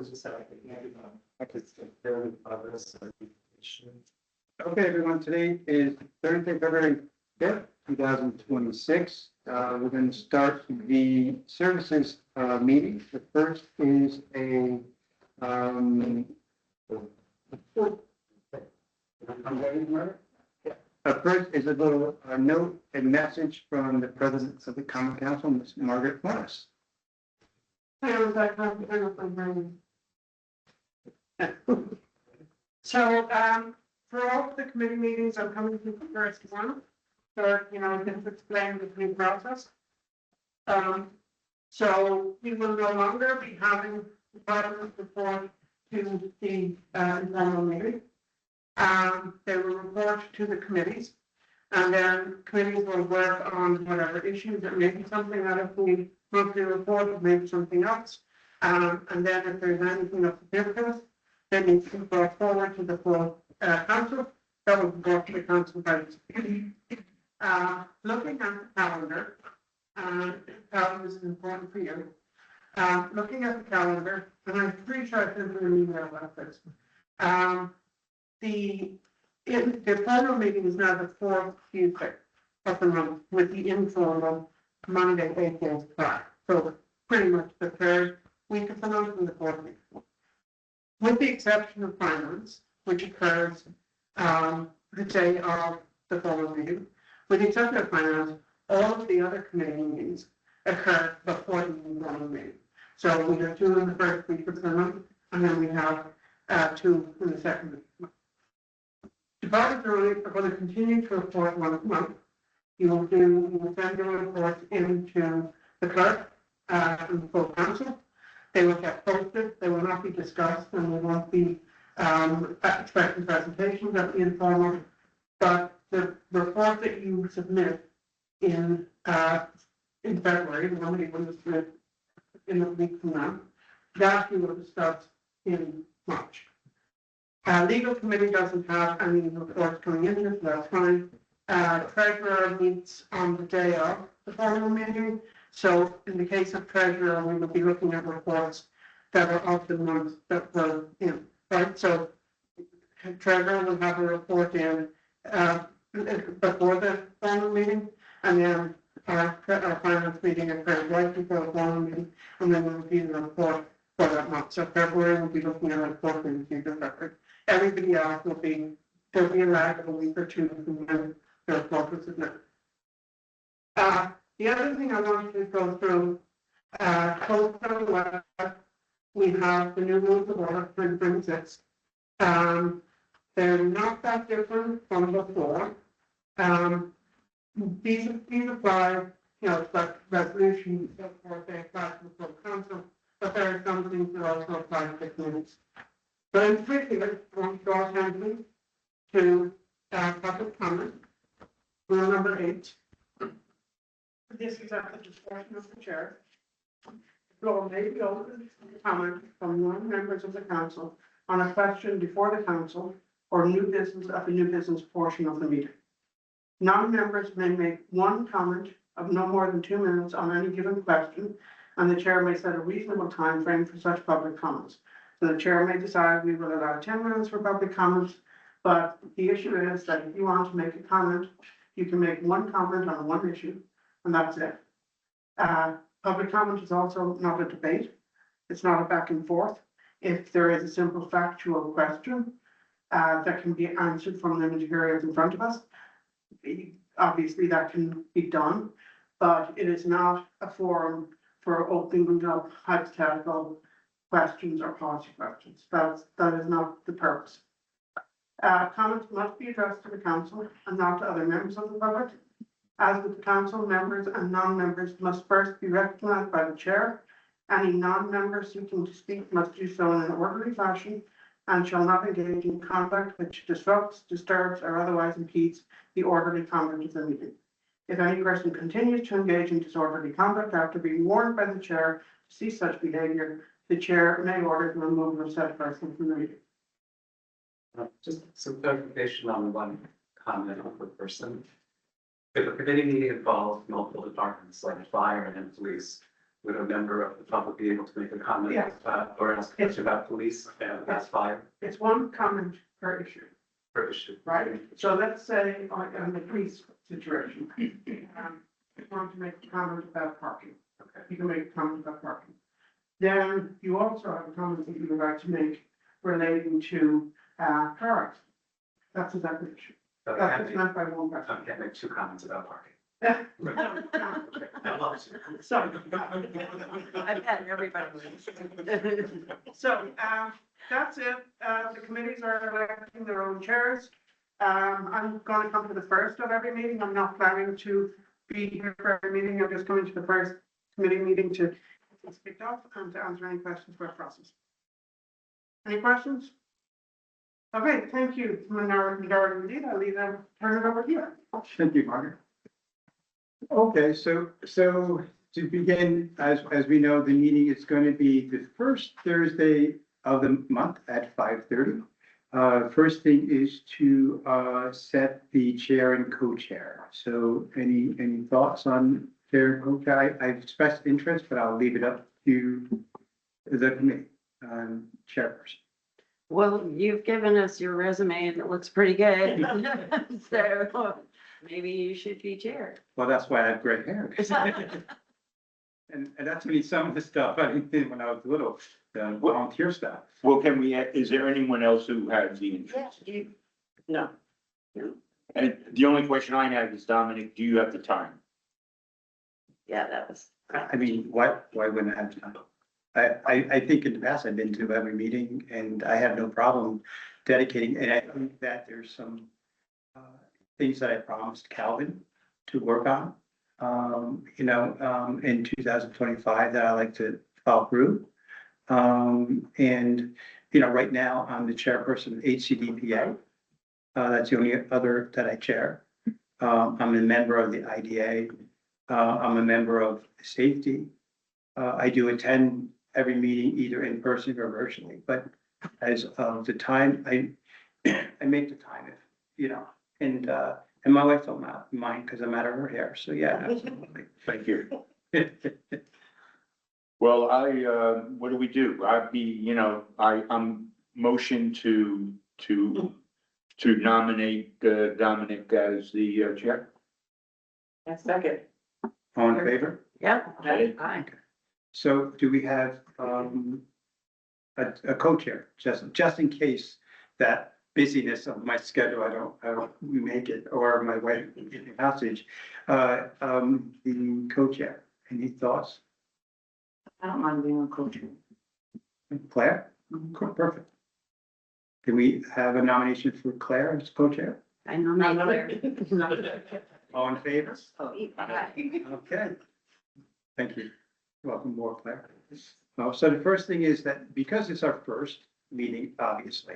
Okay, everyone, today is Thursday, February 5th, 2026. We're going to start the services meeting. The first is first is a little note and message from the President of the Common Council, Ms. Margaret Morris. So, for all of the committee meetings, I'm coming to the first one, so, just explain the new process. So we will no longer be having the department report to the, informal meeting. They will report to the committees, and then committees will work on whatever issues. It may be something out of the monthly report, it may be something else. And then if there's anything of significance, then it can go forward to the full council. That will go to the council by looking at the calendar. Calendar is important for you. Looking at the calendar, and I'm pretty sure I sent you an email about this. The formal meeting is now the fourth Tuesday of the month, with the informal Monday, 8 days prior. So pretty much the third week of the month and the fourth week. With the exception of finance, which occurs the day of the formal meeting. With the exception of finance, all of the other committee meetings occur before the formal meeting. So we have 2 in the first week of the month, and then we have 2 in the second week. Departments are going to continue to report once a month. You will send your reports into the clerk and the full council. They will get posted, they will not be discussed, and we won't be expecting presentations at the informal. But the report that you submit in February, the one that you will submit in a week from now, that we will discuss in March. Legal committee doesn't have any reports coming in, so that's fine. Treasurer meets on the day of the formal meeting. So in the case of treasurer, we will be looking at reports that are of the month that were in, right? So treasurer will have a report in before the formal meeting, and then our finance meeting occurs right before the formal meeting, and then we'll review the report for that month. So February will be looking at a report in the future record. Everybody else will be, there'll be a lag of a week or 2 from when the report was submitted. The other thing I wanted to go through, we have the new rules of order for 2026. They're not that different from before. These apply, it's like resolutions, so forth, they apply to the full council, but there are some things that also apply to the committees. But in particular, I want to draw attention to public comment, rule number 8. This is at the discretion of the chair. The floor may be open to comment from non-members of the council on a question before the council or new business of the new business portion of the meeting. Non-members may make one comment of no more than 2 minutes on any given question, and the chair may set a reasonable time frame for such public comments. So the chair may decide we will allow 10 minutes for public comments, but the issue is that if you want to make a comment, you can make one comment on one issue, and that's it. Public comment is also not a debate. It's not a back and forth. If there is a simple factual question that can be answered from the materials in front of us, obviously that can be done, but it is not a forum for opening up hypothetical questions or policy questions. That is not the purpose. Comments must be addressed to the council and not to other members of the public. As with the council, members and non-members must first be recognized by the chair. Any non-member seeking to speak must do so in an orderly fashion and shall not engage in conduct which disrupts, disturbs, or otherwise impedes the orderly conduct of the meeting. If any person continues to engage in disorderly conduct after being warned by the chair to cease such behavior, the chair may order the removal of said person from the meeting. Just some clarification on one comment on the person. If a committee meeting involves multiple departments like fire and police, would a member of the public be able to make a comment Yes. or ask a question about police and that's fire It's one comment per issue, or issue? right? So let's say on the police situation, you want to make a comment about parking. Okay. You can make a comment about parking. Then you also have a comment that you would like to make relating to, car accidents. That's a separate issue. But I That's can't what's make, meant by one I person. can't make two comments about parking. So, I've had everybody. so, that's it. The committees are electing their own chairs. I'm gonna come to the first of every meeting. I'm not planning to be here for every meeting. I'm just coming to the first committee meeting to speak off and to answer any questions about process. Any questions? Okay, thank you, Minority Leader. I'll leave them, turn it over to you. Thank you, Margaret. Okay, so to begin, as we know, the meeting is going to be the first Thursday of the month at 5:30. First thing is to set the chair and co-chair. So any thoughts on chair and co-chair? I've expressed interest, but I'll leave it up to the committee, chairperson. Well, you've given us your resume and it looks pretty good. So maybe you should be chair. Well, that's why I have gray hair. And that's really some of the stuff I did when I was little, the volunteer stuff. Well, can we, is there anyone else who has the interest? No. And the only question I have is, Dominic, do you have the time? Yeah, that was. I mean, why wouldn't I have time? I think in the past I've been to every meeting and I have no problem dedicating, and I think that there's some things that I promised Calvin to work on, in 2025 that I like to follow through. And, right now I'm the chairperson of HCDPA. That's the only other that I chair. I'm a member of the IDA. I'm a member of safety. I do attend every meeting either in person or virtually, but as of the time, I make the time, and my wife don't mind because I'm out of her hair. So yeah, absolutely. Thank you. Well, what do we do? I'm motion to nominate Dominic as the chair. A second. All in favor? Yeah. Aye. Aye. So do we have a co-chair, just in case that busyness of my schedule, I don't make it, or my wife getting hostage, the co-chair, any thoughts? I don't mind being a co-chair. Claire? Cool, perfect. Can we have a nomination for Claire as co-chair? I nominate Claire. All in favor? Aye. Okay. Thank you. Welcome aboard, Claire. So the first thing is that because it's our first meeting, obviously,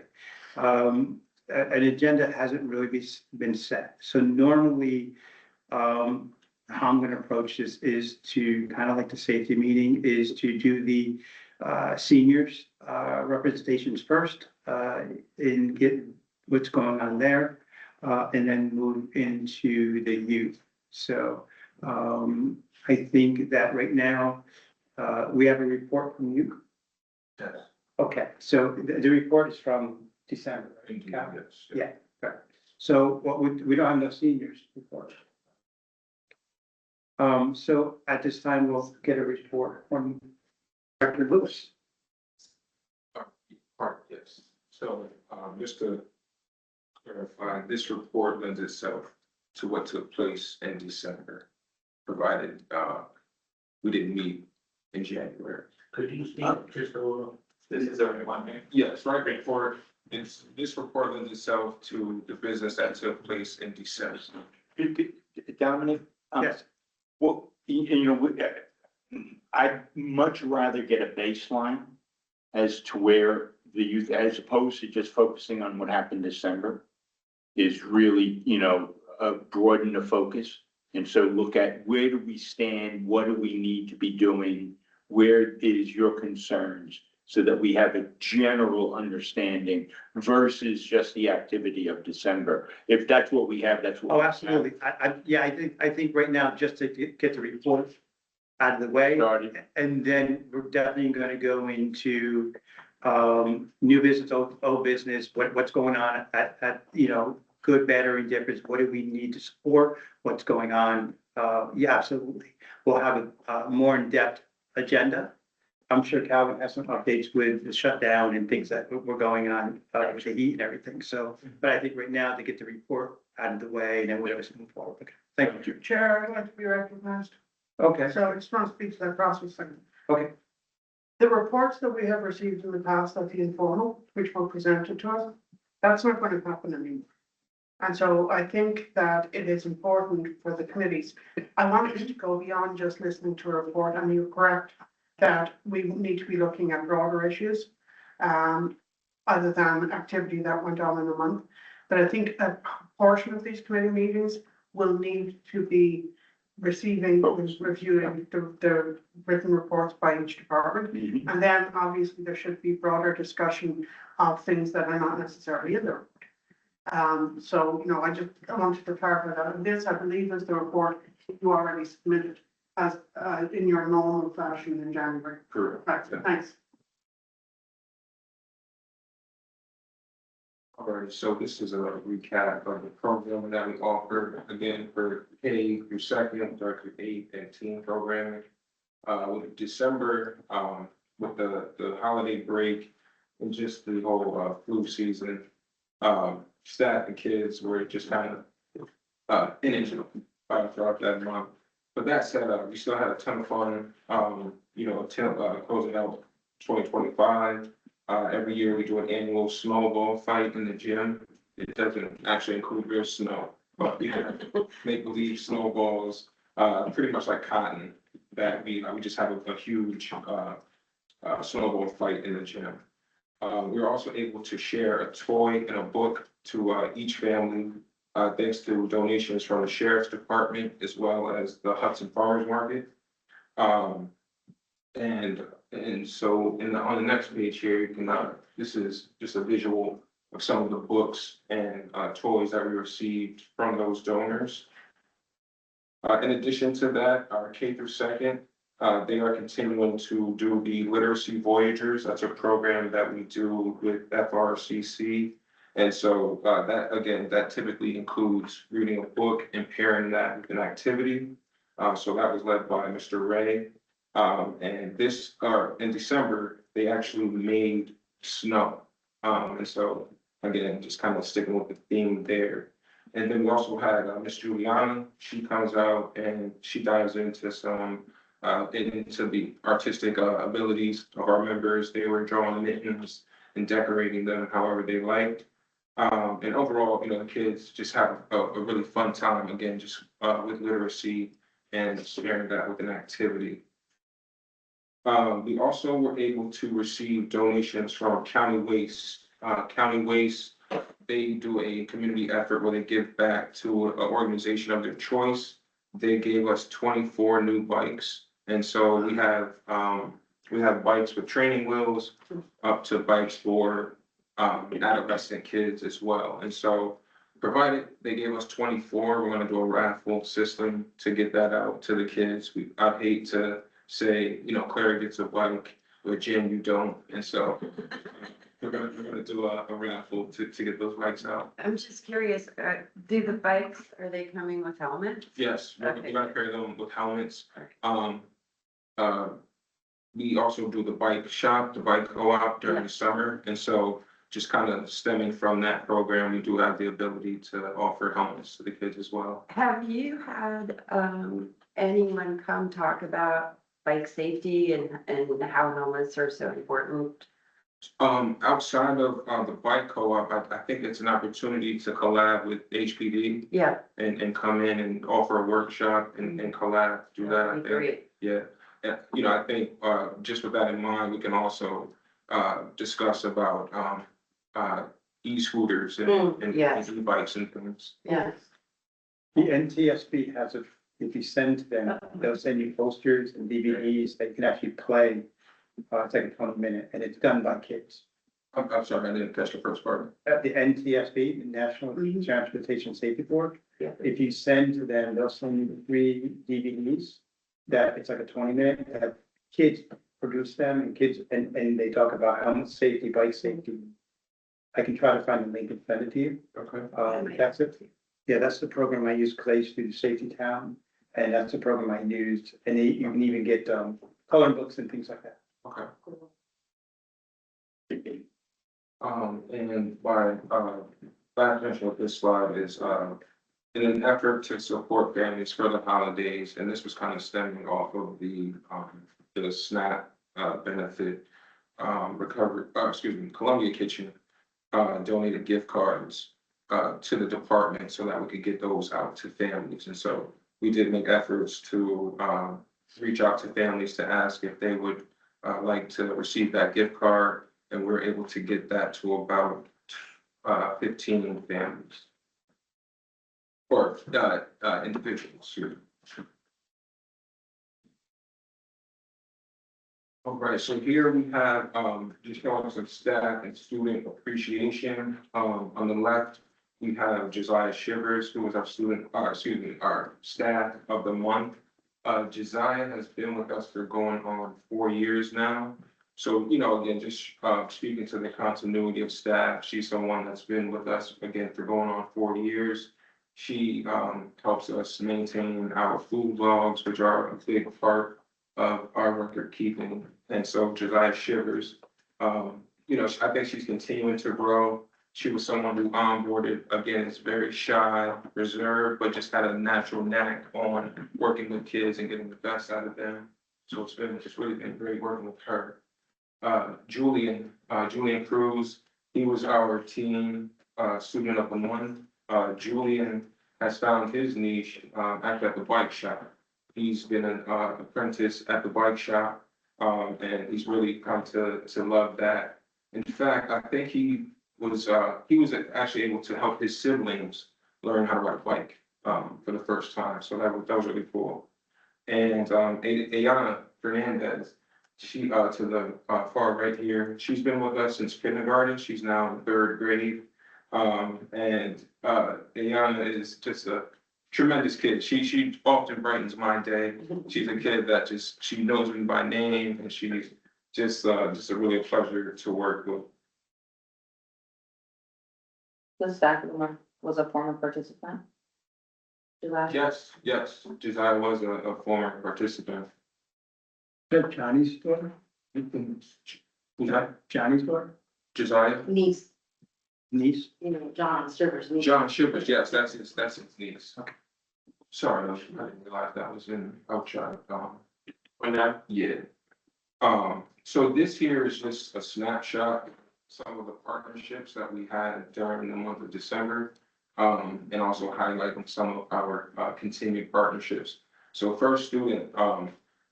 an agenda hasn't really been set. So normally, how I'm going to approach this is to kind of like the safety meeting is to do the seniors representations first and get what's going on there, and then move into the youth. So I think that right now, we have a report from you. Yes. Okay, so the report is from December. Right? Yeah, right. So we don't have no seniors report. So at this time, we'll get a report from Dr. Lewis. Yes. So, just to clarify, this report lends itself to what took place in December, provided, we didn't meet in January. Could you speak just a little? This is everyone. Yes, right before, this report lends itself to the business that took place in December. Dominic? Yes. Well, I'd much rather get a baseline as to where the youth, as opposed to just focusing on what happened December, is really, broaden the focus. And so look at where do we stand? What do we need to be doing? Where is your concerns? So that we have a general understanding versus just the activity of December. If that's what we have, that's what. Oh, absolutely. I think right now, just to get the report, out of the way. Started. And then we're definitely gonna go into, new business, old business, what's going on at, you know, good, bad, or indifference, what do we need to support, what's going on? Yeah, absolutely. We'll have a more in-depth agenda. I'm sure Calvin has some updates with the shutdown and things that were going on, with the heat and everything, so, but I think right now to get the report out of the way, and then we'll just move forward. Okay, thank you. Chair, I'd like to be recognized. Okay, So I just want to speak to that process thing. okay, The reports that we have received in the past at the informal, which were presented to us, that's not going to happen anymore. And so I think that it is important for the committees. I wanted to go beyond just listening to a report, and you're correct that we need to be looking at broader issues, other than activity that went on in a month. But I think a portion of these committee meetings will need to be receiving, reviewing the written reports by each department. Mhm. And then obviously there should be broader discussion of things that are not necessarily in the report. So, you know, I wanted to clarify that. And this, I believe, is the report you already submitted as, in your normal fashion in January. Correct. Right, thanks. All right, so this is a recap of the program that we offer, again, for K through second, third through eighth, and teen programming. With December, with the holiday break and just the whole, flu season, staff and kids were just kind of, ineligible, throughout that month. But that said, we still had a ton of fun, you know, closing out 2025. Every year we do an annual snowball fight in the gym. It doesn't actually include real snow, but we have make believe snowballs, pretty much like cotton, that we just have a huge, snowball fight in the gym. We were also able to share a toy and a book to, each family, thanks to donations from the sheriff's department as well as the Hudson Farmers Market. And so on the next page here, you can, this is just a visual of some of the books and, toys that we received from those donors. In addition to that, our K through second, they are continuing to do the Literacy Voyagers. That's a program that we do with FRCC. And so, that, again, that typically includes reading a book and pairing that with an activity. So that was led by Mr. Ray. And this, in December, they actually made snow. And so, again, just kind of sticking with the theme there. And then we also had, Miss Juliana. She comes out and she dives into some, into the artistic, abilities of our members. They were drawing mittens and decorating them however they liked. And overall, you know, the kids just have a really fun time, again, just, with literacy and sharing that with an activity. We also were able to receive donations from County Waste. County Waste, they do a community effort where they give back to an organization of their choice. They gave us 24 new bikes. And so we have bikes with training wheels up to bikes for, adolescent kids as well. And so provided they gave us 24, we're gonna do a raffle system to get that out to the kids. I hate to say, you know, Clara gets a bike, but Jen, you don't. And so we're gonna do a raffle to get those bikes out. I'm just curious, do the bikes, are they coming with helmets? Yes, we're Okay. gonna pair them with helmets. Okay. We also do the bike shop, the bike co-op during Yeah. the summer. And so just kind of stemming from that program, we do have the ability to offer helmets to the kids as well. Have you had, anyone come talk about bike safety and how helmets are so important? Outside of, the bike co-op, I think it's an opportunity to collab with HPD Yeah. and come in and offer a workshop and collab, do that, I That'd be think. great. Yeah, and, you know, I think, just with that in mind, we can also, discuss about, e-scooters and yes. e-bikes and things. Yes. the NTSB has a, if you send to them, they'll send you posters and DVDs that you can actually play. It's like a 20-minute, and it's done by kids. I'm sorry, I didn't catch the first part. At the NTSB, the National Mhm. Transportation Safety Board, Yeah. if you send to them, they'll send you 3 DVDs that it's like a 20 minute, that kids produce them and kids, and they talk about helmet safety, bike safety. I can try to find the link and send it to you. Okay. That's it. Yeah, that's the program I use, because I used to do Safety Town, and that's the program I used, and you can even get, coloring books and things like that. Okay. And my, last mention with this slide is, in an effort to support families for the holidays, and this was kind of stemming off of the SNAP, benefit, recovery, Columbia Kitchen, donated gift cards, to the department so that we could get those out to families. And so we did make efforts to, reach out to families to ask if they would, like to receive that gift card. And we we're able to get that to about 15 families. Or individuals. Excuse me. All right, so here we have just showing some staff and student appreciation. On the left, we have Josiah Shivers, who was our our staff of the month. Josiah has been with us for going on 4 years now. So, you know, again, just speaking to the continuity of staff, she's someone that's been with us again for going on 4 years. She helps us maintain our food logs, which are a big part of our record keeping. And so Josiah Shivers, you know, I think she's continuing to grow. She was someone who onboarded, again, is very shy, reserved, but just had a natural knack on working with kids and getting the best out of them. So it's really been great working with her. Julian Cruz, he was our team student of the month. Julian has found his niche at the bike shop. He's been an apprentice at the bike shop, and he's really come to love that. In fact, I think he was actually able to help his siblings learn how to ride a bike for the first time. So that was really cool. And Ayana Fernandez, she to the far right here, she's been with us since kindergarten. She's now in 3rd grade. And Ayana is just a tremendous kid. She often brightens my day. She's a kid that she knows me by name, and she's just a really pleasure to work with. The staff was a former participant. July. Yes, Josiah was a former participant. Is that Johnny's daughter? Who's that? Johnny's daughter? Josiah? Niece, Niece? you know, John Shivers. niece. John Shivers, yes, that's his niece. Okay. Sorry, I didn't realize that was in outside. When that, yeah. So this here is just a snapshot, some of the partnerships that we had during the month of December. And also highlighting some of our continued partnerships. So First Student,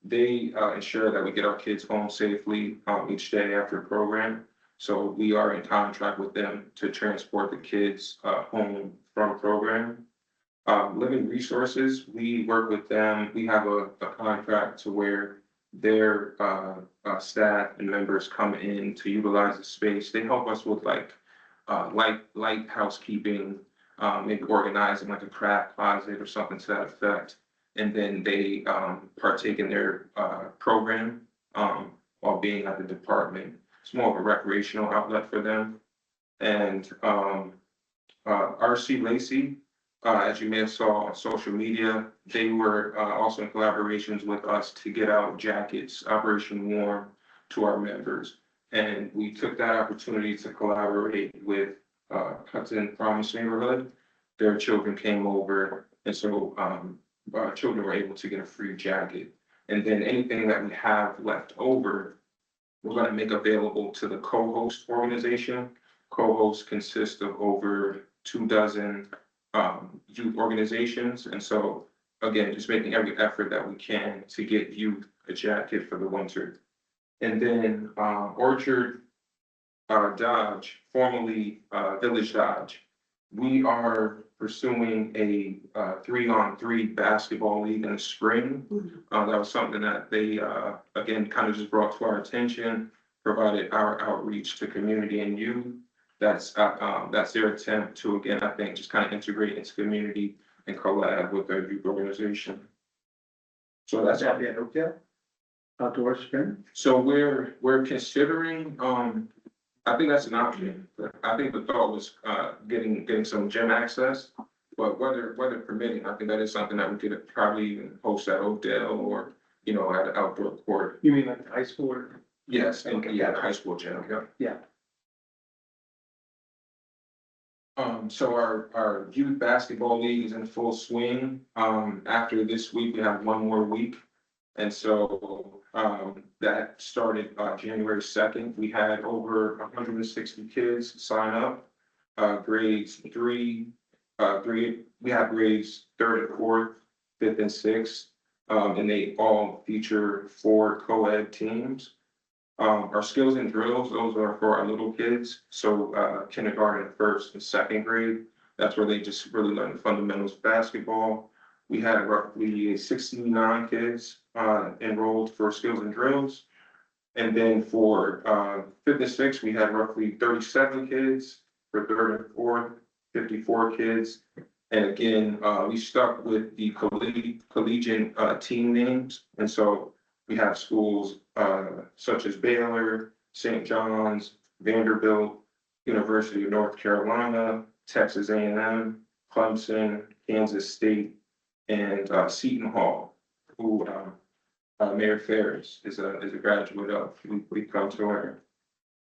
they ensure that we get our kids home safely each day after a program. So we are in contract with them to transport the kids home from program. Living Resources, we work with them. We have a contract to where their staff and members come in to utilize the space. They help us with like light housekeeping, maybe organizing like a craft closet or something to that effect. And then they partake in their program while being at the department. It's more of a recreational outlet for them. And RC Lacey, as you may have saw on social media, they were also in collaborations with us to get out jackets, Operation Warm, to our members. And we took that opportunity to collaborate with Hudson Promise Neighborhood. Their children came over, and so our children were able to get a free jacket. And then anything that we have left over, we're going to make available to the co-host organization. Co-hosts consist of over 24 youth organizations. And so, again, just making every effort that we can to get youth a jacket for the winter. And then Orchard Dodge, formerly Village Dodge, we are pursuing a 3-on-3 basketball league in the spring. That was something that they, again, kind of just brought to our attention, provided our outreach to community and youth. That's their attempt to, again, I think, just kind of integrate into community and collab with their youth organization. So that's, That'd be at Oakdale? Outdoor sprint? so we're considering, I think that's an option. I think the thought was, getting some gym access. But weather permitting, I think that is something that we could probably even host at Oakdale or, you know, at an outdoor court. You mean like high school or? Yes, and yeah, the high school gym, yeah. Yeah. So our youth basketball league is in full swing. After this week, we have one more week. And so, that started, January 2nd. We had over 160 kids sign up. Grades three, we have grades 3rd and 4th, 5th and 6th. And they all feature 4 co-ed teams. Our skills and drills, those are for our little kids, so kindergarten, 1st and 2nd grade. That's where they just really learn the fundamentals of basketball. We had roughly 69 kids enrolled for skills and drills. And then for 5th and 6th, we had roughly 37 kids. For 3rd and 4th, 54 kids. And again, we stuck with the collegiate team names, and so we have schools such as Baylor, St. John's, Vanderbilt, University of North Carolina, Texas A&M, Clemson, Kansas State, and Seton Hall, who Mayor Ferris is a graduate of. We come to learn.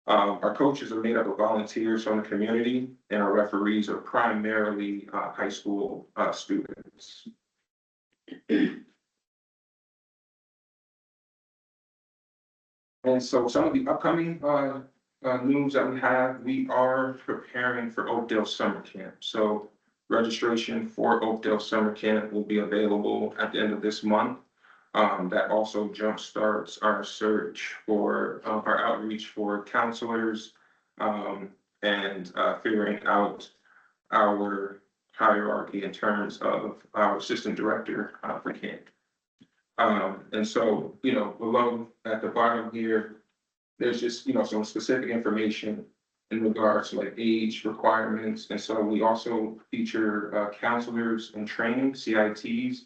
Our coaches are made up of volunteers from the community, and our referees are primarily high school students. And so some of the upcoming news that we are preparing for Oakdale Summer Camp. So registration for Oakdale Summer Camp will be available at the end of this month. That also jumpstarts our search for our outreach for counselors and figuring out our hierarchy in terms of our assistant director for camp. And so, you know, below at the bottom here, there's just, you know, some specific information in regards to like age requirements. And so we also feature counselors in training, CITs.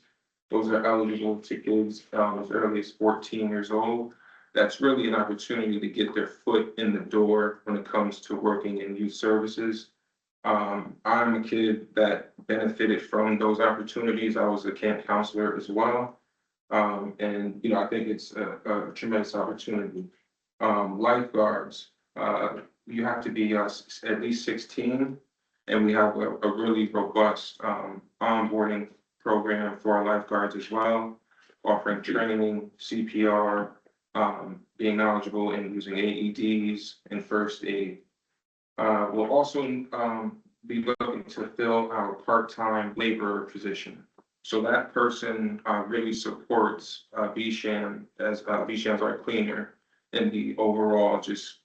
Those are eligible to kids as early as 14 years old. That's really an opportunity to get their foot in the door when it comes to working in youth services. I'm a kid that benefited from those opportunities. I was a camp counselor as well. And, you know, I think it's a tremendous opportunity. Lifeguards, you have to be at least 16, and we have a really robust onboarding program for our lifeguards as well, offering training, CPR, being knowledgeable in using AEDs and first aid. We'll also be looking to fill our part-time labor position. So that person really supports BSHAM as BSHAM's our cleaner in the overall just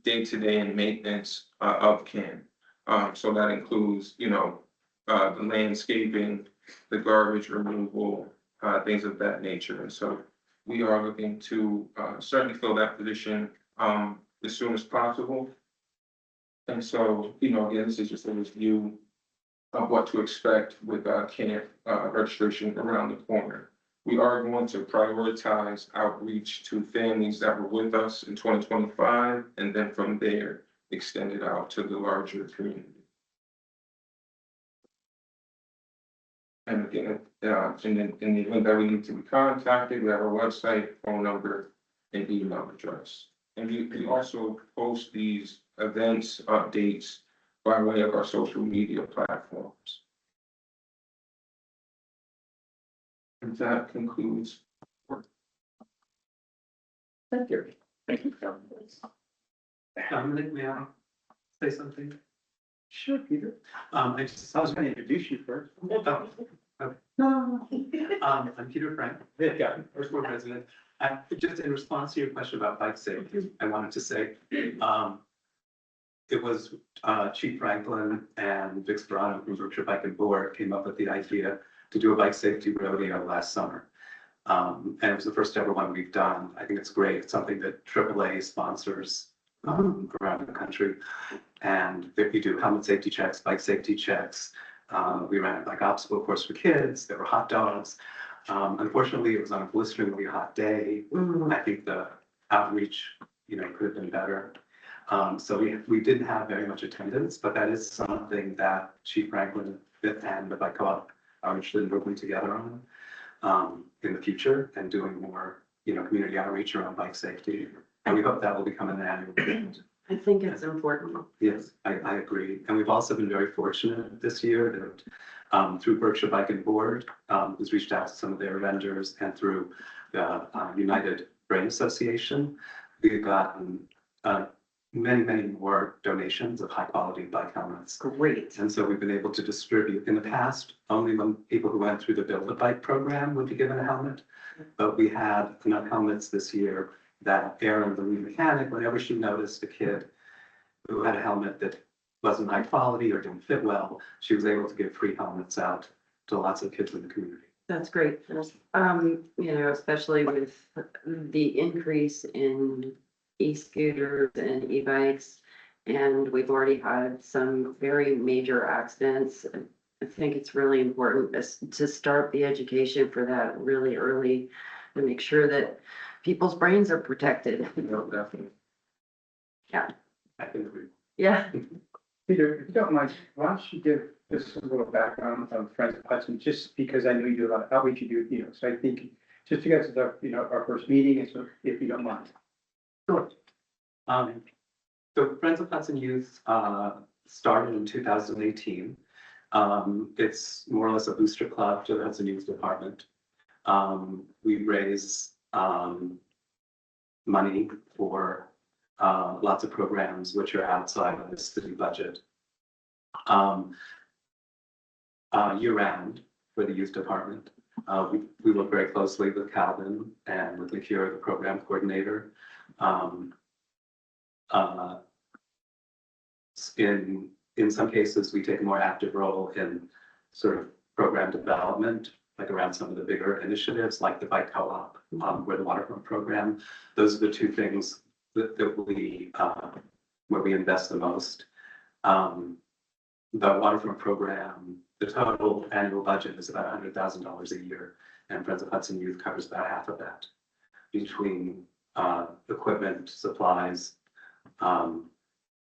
day-to-day and maintenance of camp. So that includes, you know, the landscaping, the garbage removal, things of that nature. And so we are looking to certainly fill that position as soon as possible. And so, you know, again, this is just a review of what to expect with camp registration around the corner. We are going to prioritize outreach to families that were with us in 2025, and then from there, extend it out to the larger community. And again, in the event that we need to be contacted, we have our website, phone number, and email address. And we also post these events updates by way of our social media platforms. And that concludes. Thank you. Thank you, Kevin. Dominic, may I say something? Sure, Peter. I I was gonna introduce you first. No. I'm Peter Frank, Yeah. First Ward resident. Just in response to your question about bike safety, I wanted to say, it was Chief Franklin and Vic Sperano from Berkshire Bike and Board came up with the idea to do a bike safety rodeo last summer. And it was the first ever one we've done. I think it's great. It's something that AAA sponsors around the country. And we do helmet safety checks, bike safety checks. We ran a bike obstacle course for kids. There were hot dogs. Unfortunately, it was on a blisteringly hot day. Mm, I think the outreach, could have been better. So we didn't have very much attendance, but that is something that Chief Franklin and the Bike Co-op are interested in working together on in the future and doing more, community outreach around bike safety. And we hope that will become an annual event. I think it's important. Yes, I agree. And we've also been very fortunate this year that through Berkshire Bike and Board, who's reached out to some of their vendors, and through the United Brain Association, we've gotten many, many more donations of high quality bike helmets. Great. And so we've been able to distribute. In the past, only when people who went through the Build a Bike program would be given a helmet. But we had enough helmets this year that Erin, the lead mechanic, whenever she noticed a kid who had a helmet that wasn't high quality or didn't fit well, she was able to give free helmets out to lots of kids in the community. That's great. Especially with the increase in e-scooters and e-bikes. And we've already had some very major accidents. I think it's really important to start the education for that really early to make sure that people's brains are protected. No, definitely. Yeah. I can agree. Yeah. Peter, if you don't mind, why don't you give just a little background of Friends of Hudson, just because I know you do a lot of outreach, you do, so I think just because it's our first meeting, and so if you don't mind. Sure. So Friends of Hudson Youth started in 2018. It's more or less a booster club to the Hudson Youth Department. We raise money for lots of programs which are outside of the city budget. Year-round for the youth department. We work very closely with Calvin and with Lakira, the program coordinator. In some cases, we take a more active role in sort of program development, like around some of the bigger initiatives, like the Bike Co-op, where the waterfront program. Those are the two things that we where we invest the most. The waterfront program, the total annual budget is about $100,000 a year, and Friends of Hudson Youth covers about half of that between equipment, supplies,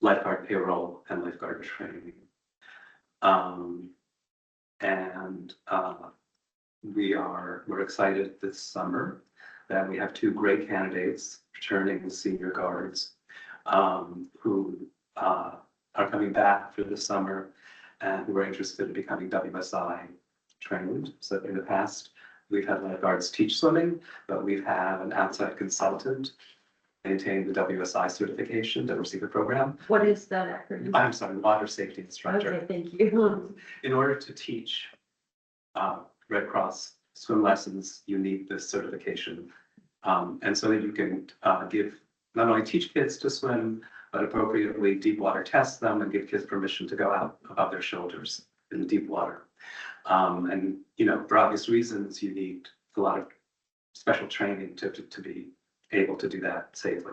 lifeguard payroll, and lifeguard training. We're excited this summer that we have two great candidates returning senior guards who are coming back for the summer and who are interested in becoming WSI trained. So in the past, we've had lifeguards teach swimming, but we've had an outside consultant maintain the WSI certification to receive the program. What is that acronym? I'm sorry, water safety instructor. Okay, thank you. In order to teach Red Cross swim lessons, you need this certification. And so that you can not only teach kids to swim, but appropriately deep water test them and give kids permission to go out above their shoulders in the deep water. And, for obvious reasons, you need a lot of special training to be able to do that safely.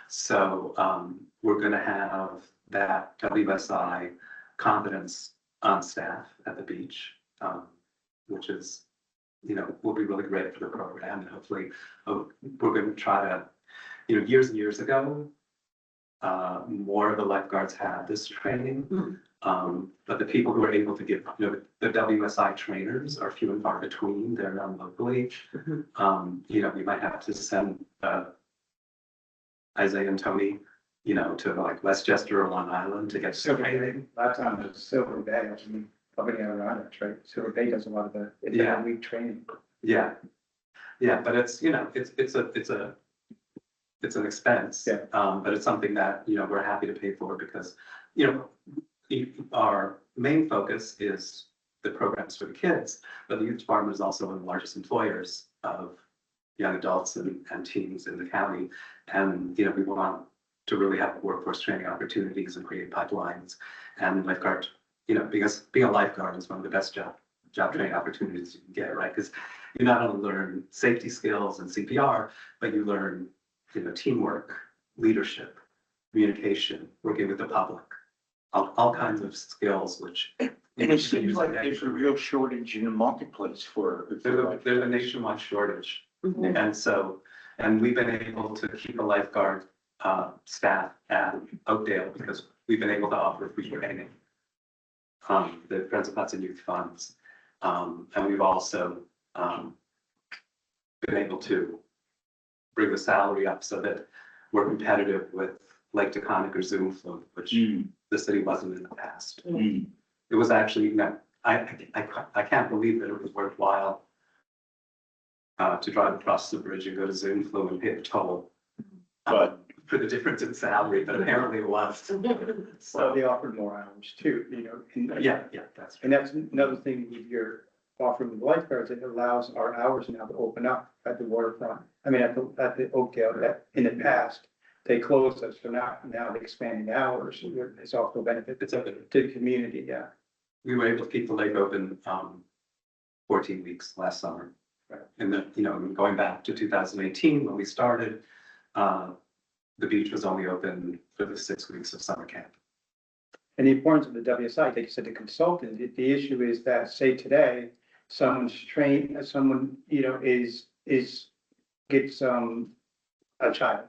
So we're going to have that WSI competence on staff at the beach, which is, will be really great for the program. And hopefully we're going to try to, years and years ago, more of the lifeguards had this training. But the people who are able to give, the WSI trainers are few and far between. They're done locally. We might have to send Isaiah and Tony, to like Westchester or Long Island to get training. Last time it was Silver Bay, probably around it, right? Silver Bay does a lot of the week training. Yeah, but it's it's an expense. Yeah. But it's something that we're happy to pay for because our main focus is the programs for the kids, but the youth department is also one of the largest employers of young adults and teens in the county, and we want to really have workforce training opportunities and create pipelines. And lifeguard, because being a lifeguard is one of the best job training opportunities you can get, right? Because you not only learn safety skills and CPR, but you learn teamwork, leadership, communication, working with the public, all kinds of skills which And it seems like there's a real shortage in the marketplace for. There's a nationwide shortage. Mhm. And so, and we've been able to keep a lifeguard staff at Oakdale because we've been able to offer free training. The Friends of Hudson Youth Funds. And we've also been able to bring the salary up so that we're competitive with Lake Taconic or Zoom Flume, which the city wasn't in the past. It was actually, I can't believe that it was worthwhile to drive across the bridge and go to Zoom Flume and pay the toll. But- For the difference in salary, but apparently it was. So So, they offered more hours too, you know. yeah, that's And that's another thing with your offering with lifeguards, it allows our hours now to open up at the waterfront. I mean, at the Oakdale, that in the past, they closed us, so now they're expanding hours. It's also a benefit It's open. to the community, yeah. We were able to keep the lake open 14 weeks last summer. Right. And then, you know, going back to 2018, when we started, the beach was only open for the 6 weeks of summer camp. And the importance of the WSI, like you said, the consultant, the issue is that, say today, someone's trained, someone, you know, gets a child,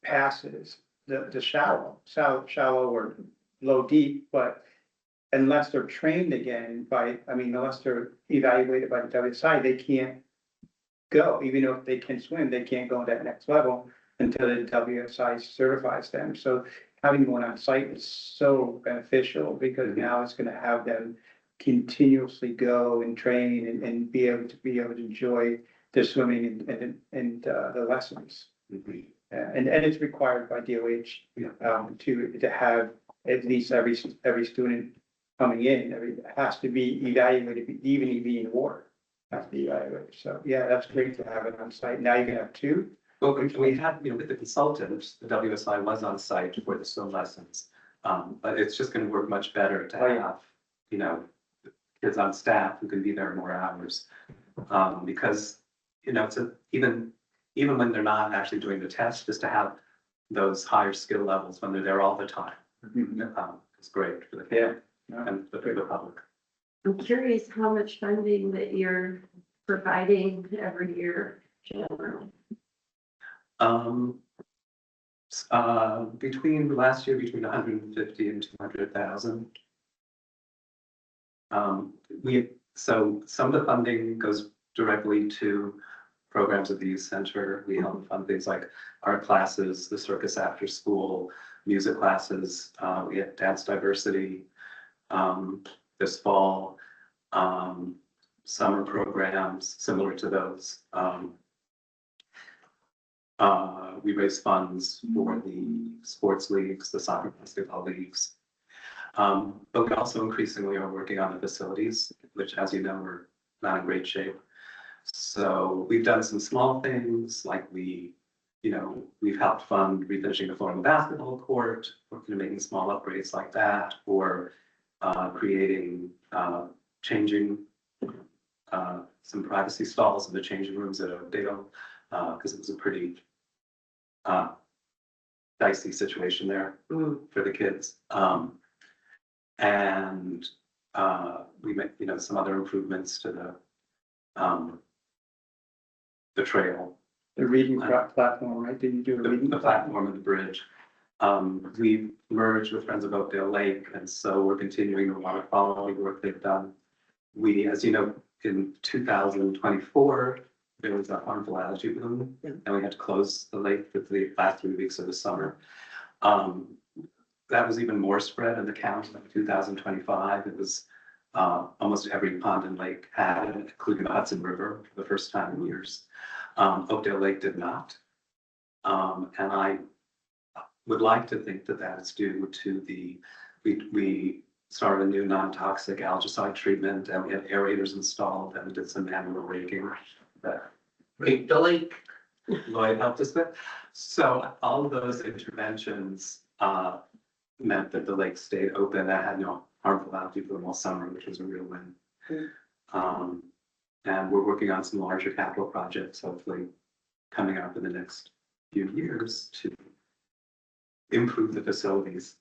passes the shallow or low deep, but unless they're trained again unless they're evaluated by the WSI, they can't go, even though if they can swim, they can't go to that next level until the WSI certifies them. So having one on site is so beneficial because now it's gonna have them continuously go and train and be able to enjoy the swimming and the lessons. And it's required by DOH, to have at least every student coming in, has to be evaluated, even be in the water. Has to be evaluated. So, yeah, that's great to have it on site. Now you can have two. Well, we had, you know, with the consultant, the WSI was on site for the swim lessons. But it's just gonna work much better to Right. have, you know, kids on staff who can be there more hours. Because, you know, even when they're not actually doing the test, just to have those higher skill levels when they're there all the time. It's great for the kids and for the public. I'm curious how much funding that you're providing every year, generally. Between last year, between 150 and 200,000. So some of the funding goes directly to programs at the youth center. We help fund things like art classes, the circus after school, music classes. We have dance diversity this fall. Summer programs similar to those. We raise funds for the sports leagues, the soccer basketball leagues. But we also increasingly are working on the facilities, which, as you know, are not in great shape. So we've done some small things like we've helped fund refinishing the floor in the basketball court, making small upgrades like that, or creating, changing some privacy stalls in the changing rooms at Oakdale, because it was a pretty dicey situation there for the kids. And we made, some other improvements to the trail. The reading platform, right? Did you do a reading? The platform and the bridge. We've merged with Friends of Oakdale Lake, and so we're continuing the water quality work they've done. We, as you know, in 2024, there was a harmful algae bloom, and we had to close the lake for the last 3 weeks of the summer. That was even more spread in the county in 2025. It was almost every pond and lake had it, including the Hudson River for the first time in years. Oakdale Lake did not. And I would like to think that that is due to we started a new non-toxic algicide treatment, and we had aerators installed, and we did some manual raking that Lloyd helped us with. So all of those interventions meant that the lake stayed open. That had no harmful algae bloom all summer, which was a real win. And we're working on some larger capital projects, hopefully coming up in the next few years to improve the facilities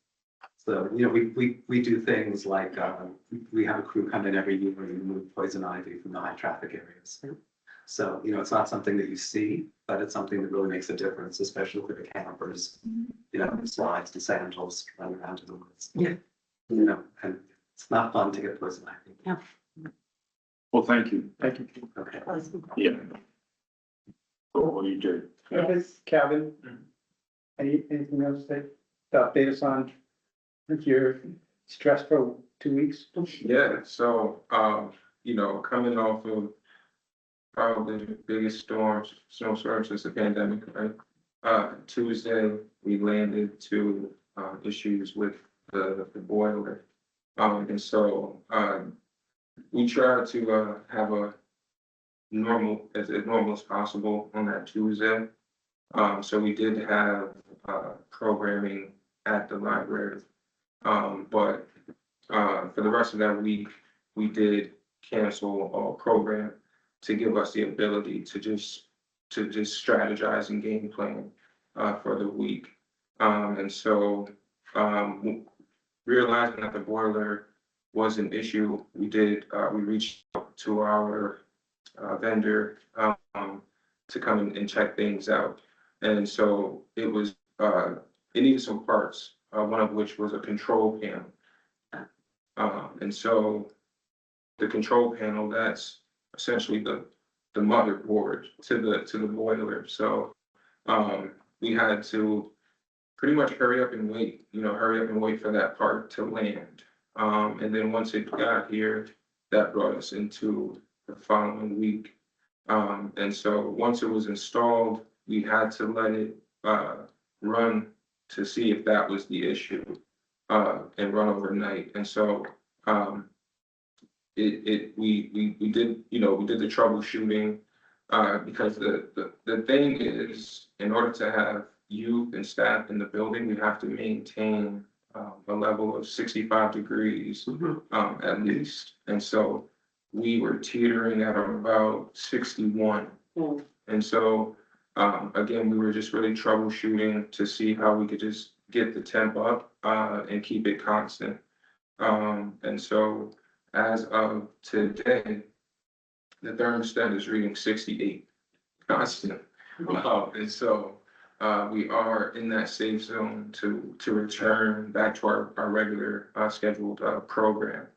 So, we do things like, we have a crew come in every year and remove poison ivy from the high traffic areas. So, it's not something that you see, but it's something that really makes a difference, especially for the campers, slides and sandals running around in the woods. Yeah. And it's not fun to get poison ivy. Yeah. Well, thank you. Thank you. Okay. Yeah. For all you do. Calvin, anything else to update us on? If you're stressed for 2 weeks? Yeah, so, coming off of probably the biggest snowstorm since the pandemic, right? Tuesday, we landed to, issues with the boiler. And so, we tried to, have a as normal as possible on that Tuesday. So we did have, programming at the library. But for the rest of that week, we did cancel our program to give us the ability to just strategize and game plan for the week. And so realizing that the boiler was an issue, we reached out to our vendor to come and check things out. And so it needed some parts, one of which was a control panel. And so the control panel, that's essentially the motherboard to the boiler. So we had to pretty much hurry up and wait for that part to land. And then once it got here, that brought us into the following week. And so once it was installed, we had to let it run to see if that was the issue, and run overnight. And so we did the troubleshooting, because the thing is, in order to have youth and staff in the building, we have to maintain a level of 65 degrees at least. And so we were teetering at about 61. And so again, we were just really troubleshooting to see how we could just get the temp up and keep it constant. And so as of today, the thermostat is reading 68 constant. And so we are in that safe zone to return back to our regular scheduled program.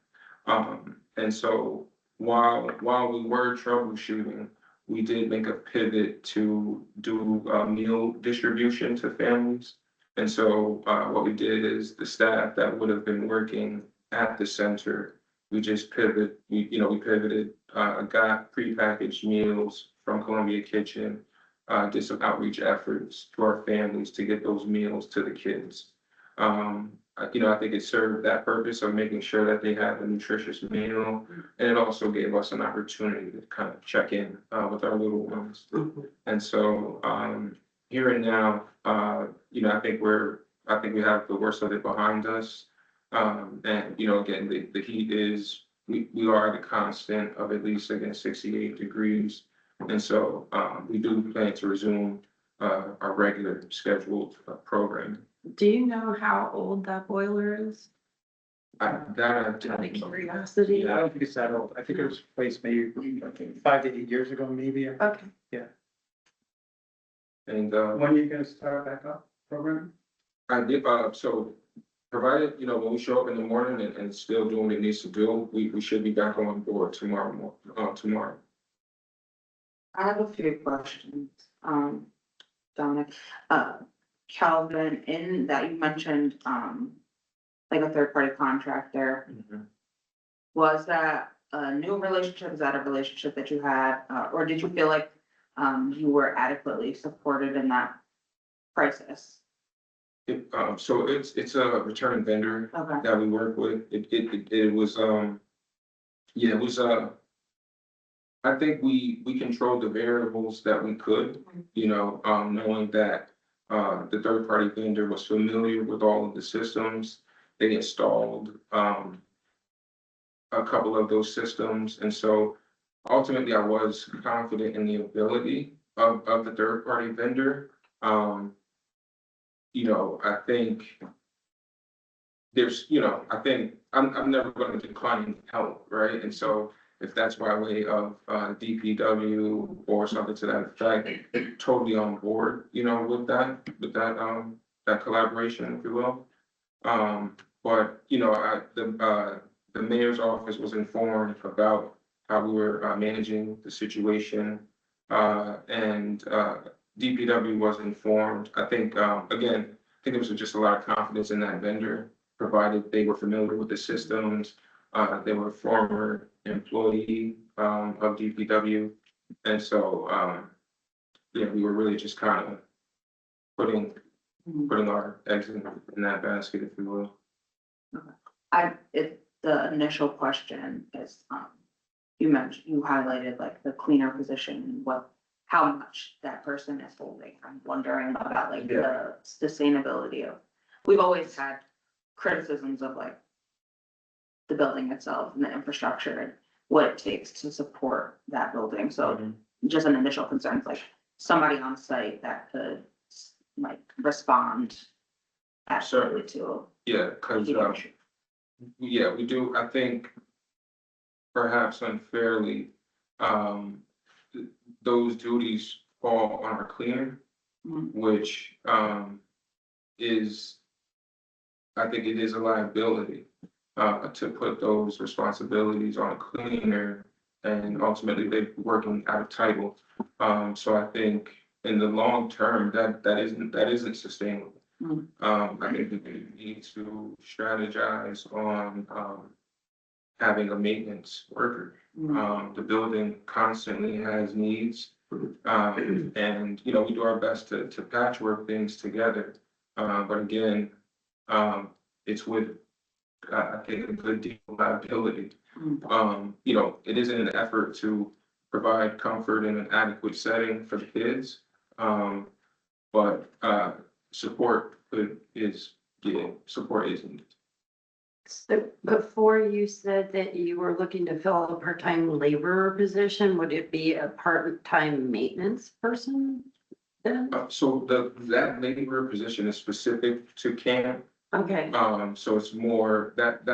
And so while we were troubleshooting, we did make a pivot to do meal distribution to families. And so what we did is the staff that would have been working at the center, we pivoted, got prepackaged meals from Columbia Kitchen, did some outreach efforts to our families to get those meals to the kids. I think it served that purpose of making sure that they had a nutritious meal. And it also gave us an opportunity to kind of check in with our little ones. And so here and now, I think we have the worst of it behind us. And again, the heat is, we are at a constant of at least, again, 68 degrees. And so we do plan to resume our regular scheduled programming. Do you know how old that boiler is? Out of curiosity? I don't think it's that old. I think it was placed maybe 5 to 8 years ago, maybe. Okay. And When are you gonna start back up programming? I did, so provided, when we show up in the morning and it's still doing what it needs to do, we should be back on board tomorrow. I have a few questions, Dominic. Calvin, in that you mentioned, like a third-party contractor, was that a new relationship? Is that a relationship that you had, or did you feel like, you were adequately supported in that crisis? So it's a returning vendor Okay, that we work with. It was, I think we controlled the variables that we could, knowing that the third party vendor was familiar with all of the systems. They installed a couple of those systems. And so ultimately I was confident in the ability of the third party vendor. I think there's, you know, I think I'm never gonna decline help, right? And so if that's by way of DPW or something to that effect, totally on board, you know, with that collaboration, if you will. But, you know, the mayor's office was informed about how we were managing the situation. And DPW was informed. I think, again, I think there was just a lot of confidence in that vendor, provided they were familiar with the systems. They were a former employee of DPW. And so, yeah, we were really just kind of putting our eggs in that basket, if you will. The initial question is, you highlighted like the cleaner position and how much that person is holding. I'm wondering about like the sustainability of, we've always had criticisms of like the building itself and the infrastructure and what it takes to support that building. So just an initial concern, is like somebody on site that could like respond actually to. Yeah, because, yeah, we do, I think perhaps unfairly, those duties fall on our cleaner, which is, I think it is a liability to put those responsibilities on a cleaner, and ultimately they're working out of title. So I think in the long term, that isn't sustainable. I think that we need to strategize on having a maintenance worker. The building constantly has needs. And, you know, we do our best to patchwork things together. But again, it's with, I think, a good deal of liability. You know, it isn't an effort to provide comfort in an adequate setting for the kids. But support is needed. So before you said that you were looking to fill a part-time laborer position, would it be a part-time maintenance person then? So that laborer position is specific to camp. Okay, So it's more that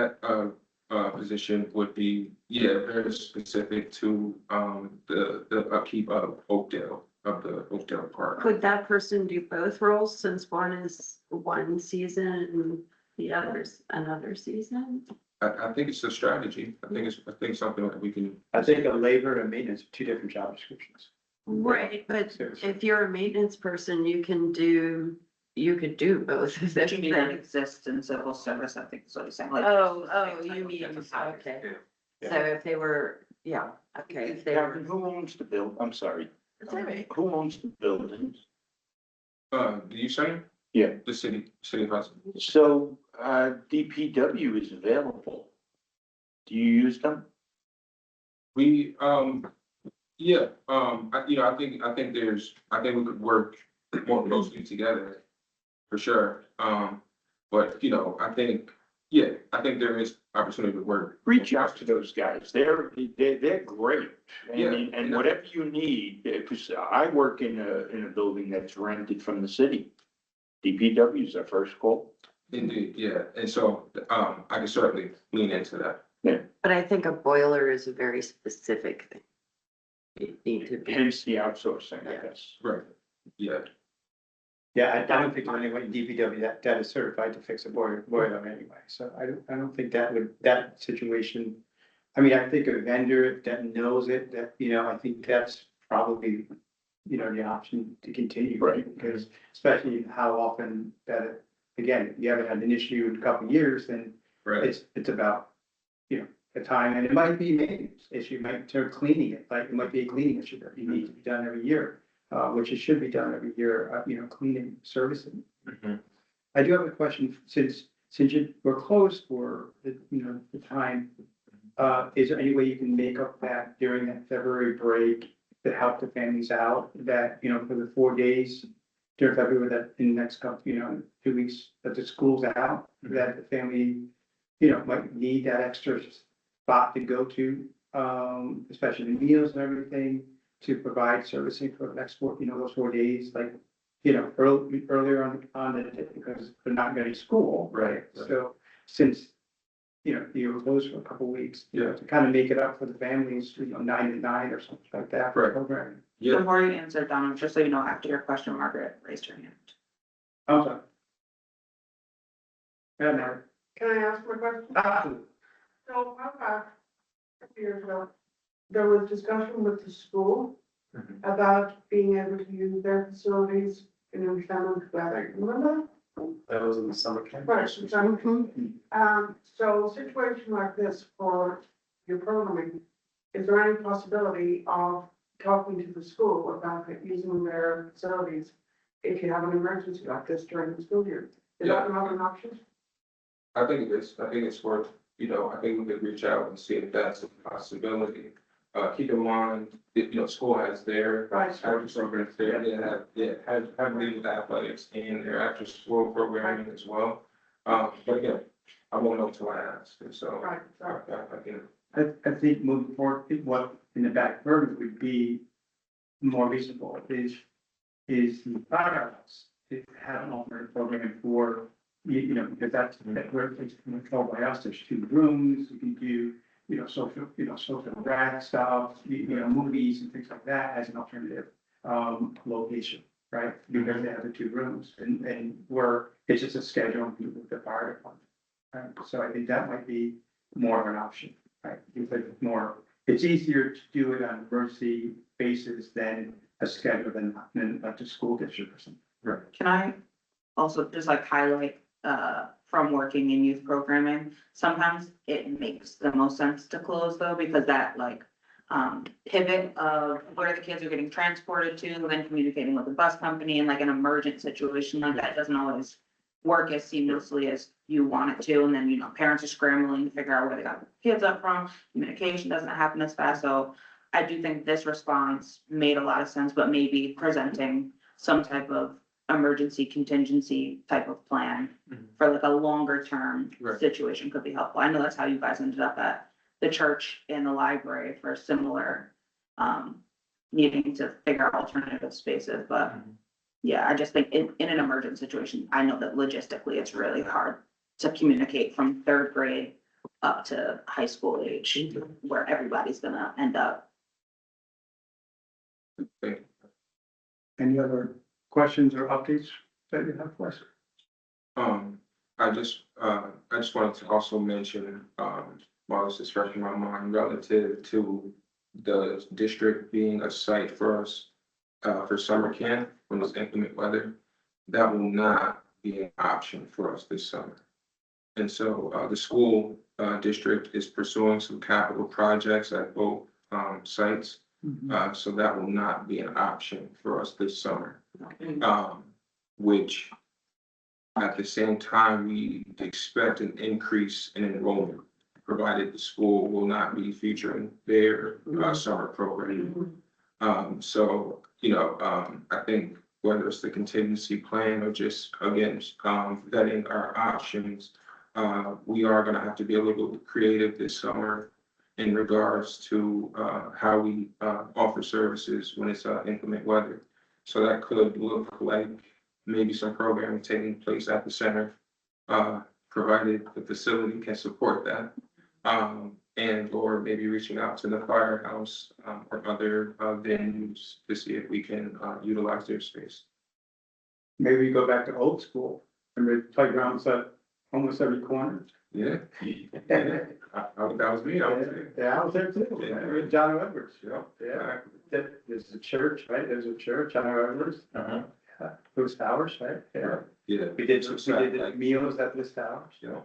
position would be, very specific to the upkeep of the Oakdale Park. could that person do both roles since one is one season and the other's another season? I think it's a strategy. I think something that we can. I think a labor and maintenance are two different job descriptions. Right, but if you're a maintenance person, you could do both of those Do you that things. exists in civil service, I think is what he's saying. Like, Oh, you mean, okay. Yeah. So if they were, yeah, okay, if they Karen, were. who owns the building? I'm sorry. That's all right. Who owns the buildings? The youth center? Yeah. The city of Hudson. So, DPW is available. Do you use them? We, yeah, I think we could work more closely together, for sure. But, you know, I think there is opportunity to work. Reach out to those guys. They're great. Yeah. And whatever you need, because I work in a building that's rented from the city. DPW is our first call. Indeed, yeah, and so, I can certainly lean into that. But I think a boiler is a very specific thing. You need to be, Hence the outsourcing, I Yeah. guess. Right. Yeah, Yeah, I don't think there's anyone in DPW that is certified to fix a boiler anyway, so I don't think that situation. I mean, I think a vendor that knows it, that, you know, I think that's probably, you know, the option to continue. Right. Because especially how often again, if you haven't had an issue in a couple of years, then right, it's about, you know, the time, and it might be a maintenance issue, might turn cleaning it, like it might be a cleaning issue that you need to be done every year. Which it should be done every year, you know, cleaning, servicing. Mhm. I do have a question, since we're closed for the, you know, the time. Is there any way you can make up that during that February break to help the families out, that, you know, for the 4 days during February, that in the next couple, you know, 2 weeks, that the school's out, that the family, you know, might need that extra spot to go to, especially the meals and everything, to provide servicing for the next 4, you know, those 4 days, like, you know, earlier on the day, because they're not going to school. Right. So since, you were closed for a couple weeks. To kind of make it up for the families, 9 to 9 or something like that. for Right. Programming. Yeah, Before you answer, Donna, just so you know, after your question, Margaret raised her hand. I'm sorry. Yeah, Mary. Can I ask my question? Absolutely. So how about a few years ago, there was discussion with the school Mhm. about being able to use their facilities in understanding together. Remember That was in the summer camp. that? Right, exactly. So a situation like this for your programming, is there any possibility of talking to the school about using their facilities if you have an emergency like this during the school year? Is that not an option? I think it is. I think it's worth, I think we could reach out and see if that's a possibility. Keep in mind, school has their Right. after programs there, has heavily with athletics and their after school programming as well. But again, I won't know until I ask, and so. Right, right. I think moving forward, what in the back burner would be more reasonable is the firehouse to have an alternate program for, because that's, where it's controlled by us, there's 2 rooms, you can do, social rag stuff, movies and things like that as an alternative, location, right? Because they have the 2 rooms and where it's just a schedule with the fire department. Right? So I think that might be more of an option, right? Because it's easier to do it on a emergency basis than a schedule than like the school district or something. Can I also just like highlight, from working in youth programming, sometimes it makes the most sense to close though, because that like, pivot of where the kids are getting transported to, and then communicating with the bus company and like an emergent situation like that doesn't always work as seamlessly as you want it to, and then, parents are scrambling to figure out where they got the kids up from, communication doesn't happen as fast, so I do think this response made a lot of sense, but maybe presenting some type of emergency contingency type of plan for like a longer term Right. situation could be helpful. I know that's how you guys ended up at the church and the library for similar, needing to figure out alternative spaces, but yeah, I just think in an emergent situation, I know that logistically it's really hard to communicate from 3rd grade up to high school age, where everybody's gonna end up. Any other questions or updates that you have for us? I just wanted to also mention, while this is fresh in my mind, relative to the district being a site for us, for summer camp, when it's inclement weather, that will not be an option for us this summer. And so, the school, district is pursuing some capital projects at both, sites. So that will not be an option for us this summer. Which at the same time, we expect an increase in enrollment, provided the school will not be featuring their summer program. So, I think whether it's the contingency plan or just, again, vetting our options, we are gonna have to be a little bit creative this summer in regards to, how we, offer services when it's, inclement weather. So that could look like maybe some programming taking place at the center, provided the facility can support that. And or maybe reaching out to the firehouse, or other, venues to see if we can, utilize their space. Maybe we go back to old school and the playgrounds at almost every corner. Yeah. That was me, I was there. Yeah, I was there too. Yeah. John Edwards. Yeah. Yeah. There's a church, right? There's a church, John Edwards. Louis Towers, right? Yeah. Yeah. We did meals at Louis Towers. Yeah.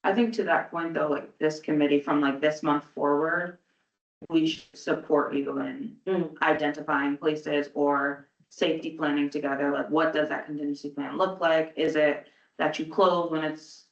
I think to that point though, like this committee from like this month forward, we should support you in identifying places or safety planning together. Like, what does that contingency plan look like? Is it that you close when it's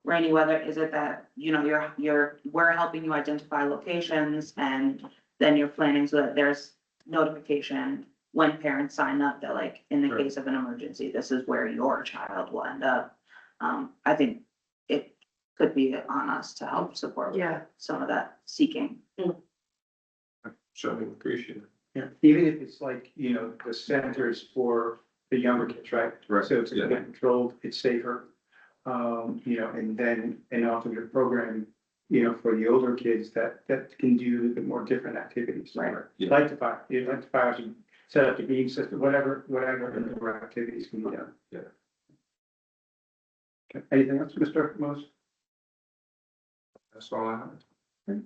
rainy weather? Is it that, we're helping you identify locations and then you're planning so that there's notification when parents sign up that like, in the Right. case of an emergency, this is where your child will end up. I think it could be on us to help support some of that seeking. Certainly appreciate it. Yeah, even if it's like, the centers for the younger kids, right? Right, So it's yeah. controlled, it's safer. you know, and then, and also your program, you know, for the older kids that can do a little bit more different activities. Right. Yeah. Like the fire, should set up the beam system, whatever the more activities can be done. Yeah. Okay, anything else, Mr. Mose? That's all I have.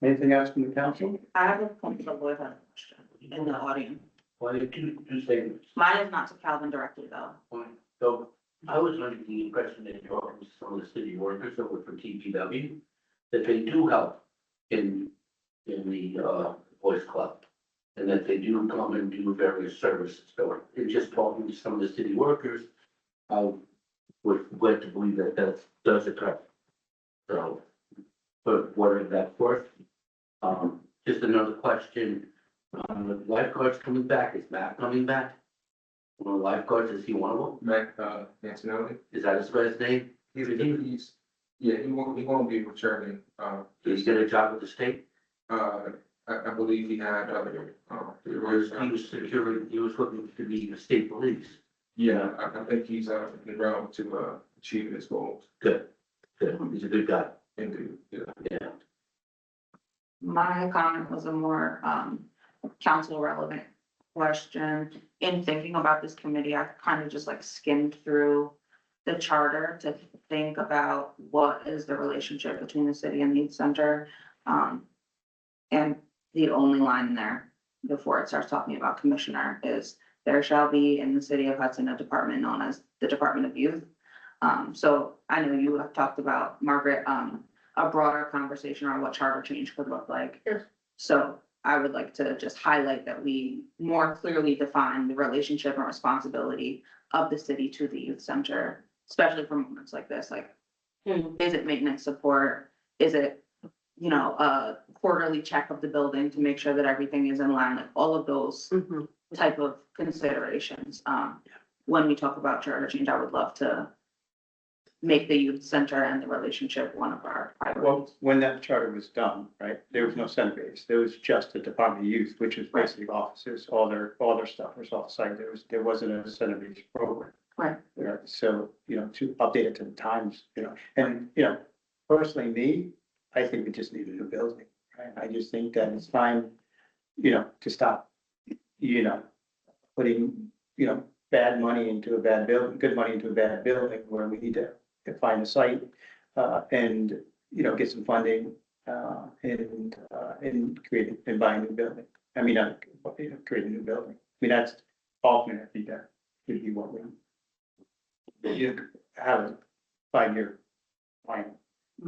Anything else from the council? I have a point of a question in the audience. Well, you two statements. Mine is not to Calvin directly though. So I was under the impression that you're talking to some of the city workers that work for TPW, that they do help in the Boys Club. And that they do come and do various services. So in just talking to some of the city workers, I was led to believe that that does occur. So, but whatever that's worth. Just another question. Lifeguards coming back, is Matt coming back? One of the lifeguards, is he one of them? Matt, Antonelli, Is that his first name? yeah, he won't be returning, Did he get a job with the state? I believe he had other, He was securing, he was looking to be state police. yeah, I think he's, in route to, achieve his goals. Good, he's a good guy. Indeed, yeah. Yeah. My comment was a more, council relevant question. In thinking about this committee, I kind of just like skimmed through the charter to think about what is the relationship between the city and the youth center. And the only line in there before it starts talking about commissioner is there shall be in the city of Hudson a department known as the Department of Youth. So I know you have talked about, Margaret, a broader conversation on what charter change could look like. Yes. So I would like to just highlight that we more clearly define the relationship and responsibility of the city to the youth center, especially for moments like this, like, is it maintenance support? Is it, you know, a quarterly check of the building to make sure that everything is in line, like all of those Mhm. type of considerations. When we talk about charter change, I would love to make the youth center and the relationship one of our Well, priorities. when that charter was done, right, there was no center base, there was just the Department of Youth, which was basically officers, all their stuff was off-site, there wasn't a center base program. Right. Yeah, so, you know, to update it to the times, you know, and, you know, personally, me, I think we just need a new building, right? I just think that it's time, you know, to stop, you know, putting, you know, bad money into a bad building, good money into a bad building where we need to find a site, and, you know, get some funding, and create, and buy a new building. I mean, create a new building. I mean, that's ultimately, I think that would be what we, you have a 5-year plan.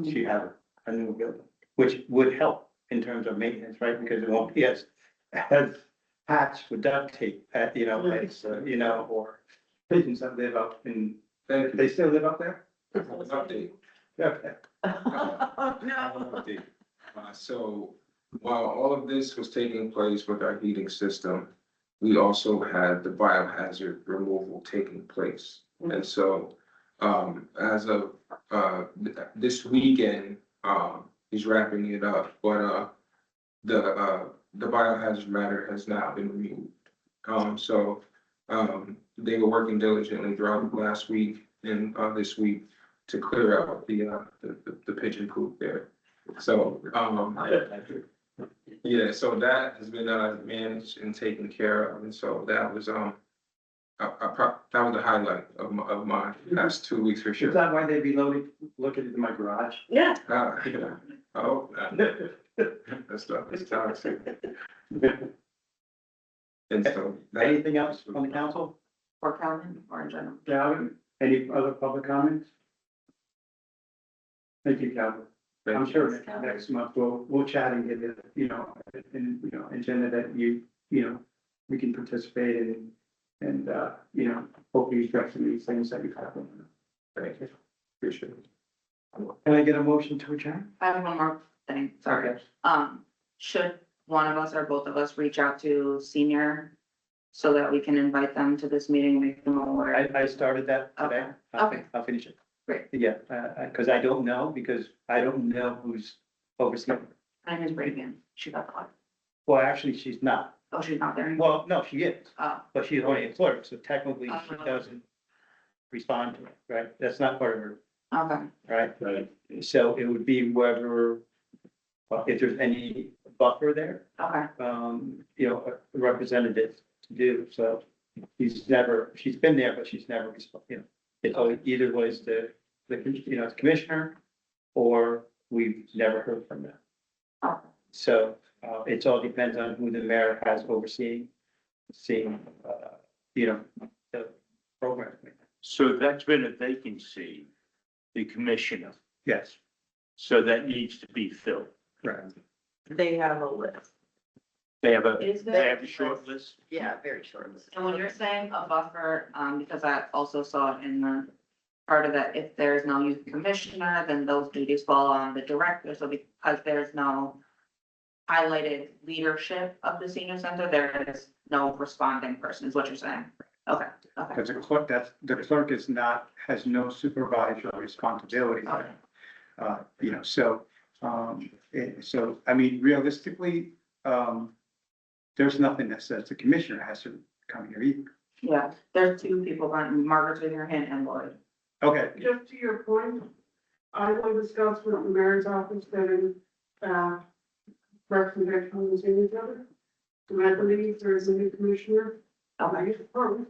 You have a new building, which would help in terms of maintenance, right? Because it won't be as patched with duct tape, you know, as, you know, or pigeons that live up in, they still live up there? Update. Okay. Update. So while all of this was taking place with our heating system, we also had the biohazard removal taking place. And so, as of, this weekend, he's wrapping it up, but, the biohazard matter has now been removed. So, they were working diligently throughout last week and, this week to clear out the pigeon coop there. So, yeah, so that has been, managed and taken care of, and so that was, that was the highlight of my last 2 weeks for Is sure. that why they'd be looking into my garage? Yeah. Yeah. Oh, that's stuff is toxic. And so that, Anything else on the council? Or Calvin, or in general. Calvin, any other public comments? Thank you, Calvin. I'm sure next month we'll chat and get it, you know, and, you know, agenda that you know, we can participate in and, you know, hopefully address some of these things that you have. thank you, appreciate it. Can I get a motion to adjourn? I have one more thing, sorry. Okay. Should one of us or both of us reach out to senior so that we can invite them to this meeting, make them aware? I started that today. Okay. I'll finish it. Great. Yeah, because I don't know who's overseeing. My name is Bravian. She got the call. Well, actually, she's not. Oh, she's not there anymore? Well, no, she is, Oh, but she's only a clerk, so technically she Oh. doesn't. respond to it, right? That's not part of her, Okay, right? Right. So it would be whoever, if there's any buffer there, okay, you know, a representative to do, so. She's been there, but she's never, you know, it's always either was the, you know, the commissioner, or we've never heard from them. okay. So, it all depends on who the mayor has overseeing, you know, the program. So that's been a vacancy, the commissioner, Yes, so that needs to be filled. right. They have a list. They have a, Is they there? have a short list? Yeah, very short list. And when you're saying a buffer, because I also saw in the part of that, if there's no youth commissioner, then those duties fall on the director, so because there's no highlighted leadership of the senior center, there is no responding person, is what you're saying? Okay, okay, Because the clerk is not, has no supervisory responsibility. okay. You know, so, so, I mean, realistically, there's nothing that says the commissioner has to come here either. Yeah, there's two people, Margaret's raising her hand and Lloyd. Okay, Just to your point, I will discuss with the mayor's office getting, representation from the senior center. And I believe there is a new commissioner of the youth department.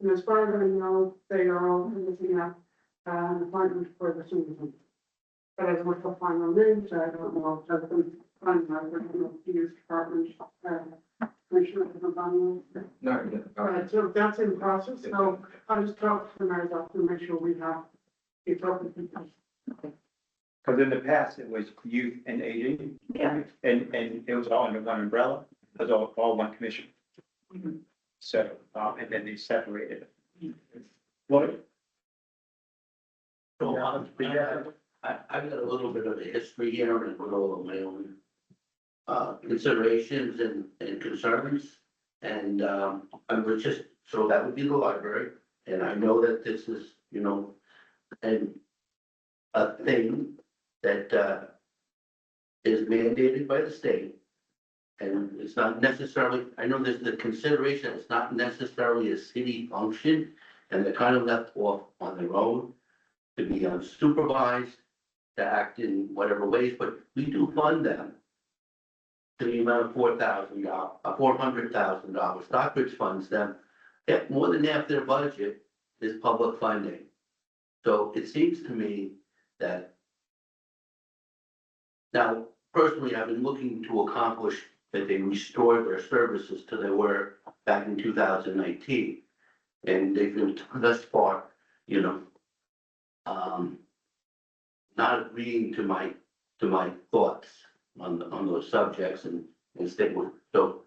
And as far as I know, they are all looking at, an appointment for the senior center. But I don't know the final names, I don't know if that's been finalized, I don't know if the youth department, commissioner has done that. Not yet. So that's in process, so I'll just talk to the mayor's office and make sure we have the appropriate people. because in the past, it was youth and aging, Yeah. and it was all under one umbrella, it was all one commission. Mhm. So, and then they separated it. What? So, I've got a little bit of a history here and all of my own considerations and concerns. And, I would just, so that would be the library, and I know that this is, you know, and a thing that, is mandated by the state. And it's not necessarily, I know there's the consideration, it's not necessarily a city function, and they're kind of left off on their own to be unsupervised, to act in whatever ways, but we do fund them to the amount of $400,000. Stockbridge funds them. More than half their budget is public funding. So it seems to me that now, personally, I've been looking to accomplish that they restore their services to they were back in 2019. And they've been thus far, you know, not agreeing to my thoughts on those subjects and stick with, so,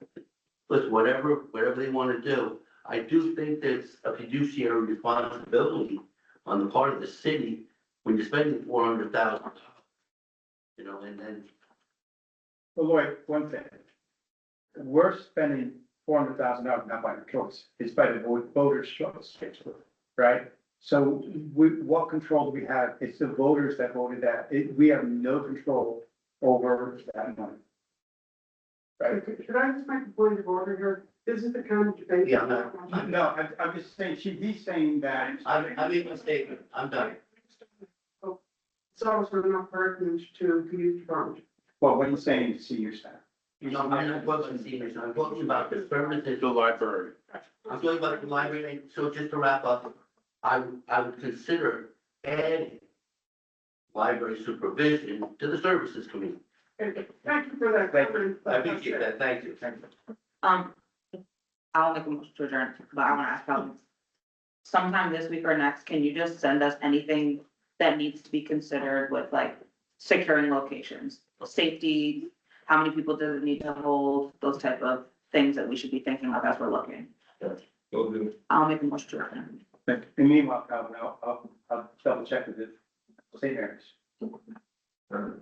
listen, whatever they want to do, I do think there's a fiduciary responsibility on the part of the city when you're spending $400,000. You know, and then, Well, Lloyd, one thing. We're spending $400,000 not by our choice, it's by the voters' choice, right? So what control do we have? It's the voters that voted that. We have no control over that money. Right? Should I just make a point of order here? This is the kind of debate. Yeah, No, I'm just saying, he's saying that. I made my statement, I'm done. It's also not pertinent to the youth department. Well, what are you saying to senior staff? No, I'm not talking about seniors, I'm talking about the services, The library. I'm talking about the library, so just to wrap up, I would consider adding library supervision to the services committee. Okay, thank you for that. comment. I appreciate that, thank you. I'll make a motion to adjourn, but I wanna ask Calvin. Sometime this week or next, can you just send us anything that needs to be considered with like securing locations, safety? How many people does it need to hold, those type of things that we should be thinking of as we're looking? Will do. I'll make a motion to adjourn. And meanwhile, Calvin, I'll double check with the St. Mary's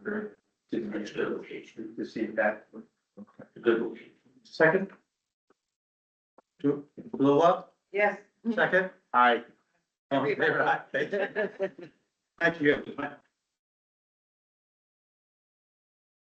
Great. It's a good location, to see if that. it's a good location. Second? Blow up, Yes. second? Aye. Thank you.